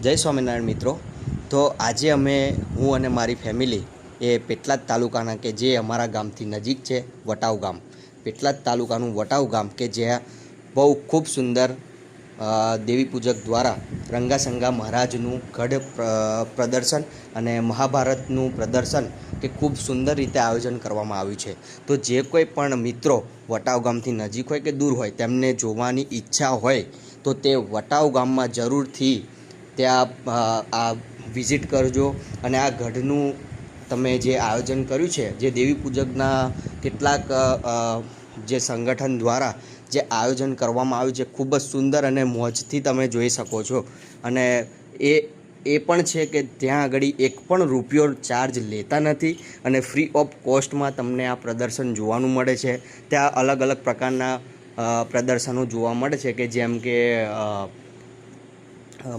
જય સ્વામિનારાયણ મિત્રો। તો આજે હું અને મારી ફેમિલી એ પેટલાદ તાલુકાના કે જે અમારા ગામથી નજીક છે વટાવ ગામ, પેટલાદ તાલુકાનું વટાવ ગામ કે જ્યાં બહુ ખૂબ સુંદર દેવી પૂજક દ્વારા રંગાસંગા મહારાજનું ગઢ પ્રદર્શન અને મહાભારતનું પ્રદર્શન કે ખૂબ સુંદર રીતે આયોજન કરવામાં આવ્યું છે। તો જે કોઈ પણ મિત્રો વટાવ ગામથી નજીક હોય કે દૂર હોય તેમને જોવાની ઈચ્છા હોય તો તે વટાવ ગામમાં જરૂરથી ત્યાં આ વિઝિટ કરજો અને આ ગઢનું તમે જે આયોજન કર્યું છે, જે દેવી પૂજકના કેટલાક જે સંગઠન દ્વારા જે આયોજન કરવામાં આવ્યું છે, ખૂબ જ સુંદર અને મોજથી તમે જોઈ શકો છો। અને એ પણ છે કે ત્યાં આગળ એક પણ રૂપિયો ચાર્જ લેતા નથી અને ફ્રી ઓફ કોસ્ટમાં તમને આ પ્રદર્શન જોવાનું મળે છે। ત્યાં અલગ અલગ પ્રકારના પ્રદર્શનો જોવા મળે છે કે જેમ કે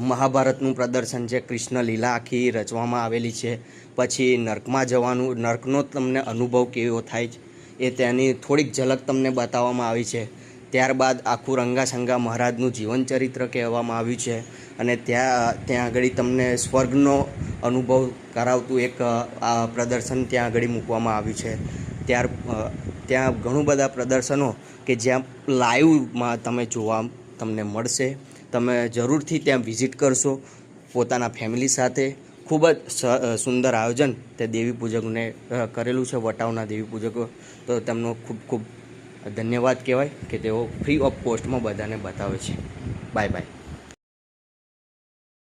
મહાભારતનું પ્રદર્શન છે, કૃષ્ણ લીલા આખી રચવામાં આવેલી છે, પછી નર્કમાં જવાનું, નર્કનો તમને અનુભવ કેવો થાય છે એ ત્યાંની થોડીક ઝલક તમને બતાવવામાં આવી છે। ત્યારબાદ આખું રંગાસંગા મહારાજનું જીવન ચરિત્ર કહેવામાં આવ્યું છે અને ત્યાં આગળ તમને સ્વર્ગનો અનુભવ કરાવતું એક આ પ્રદર્શન ત્યાં આગળ મૂકવામાં આવ્યું છે। ત્યાં ઘણું બધા પ્રદર્શનો કે જ્યાં લાઈવમાં તમે જોવા તમને મળશે। તમે જરૂરથી ત્યાં વિઝિટ કરશો પોતાના ફેમિલી સાથે। ખૂબ જ સુંદર આયોજન તે દેવી પૂજકને કરેલું છે, વટાવના દેવી પૂજકો। તો તેમનો ખૂબ ખૂબ ધન્યવાદ કહેવાય કે તેઓ ફ્રી ઓફ કોસ્ટમાં બધાને બતાવે છે। Bye bye.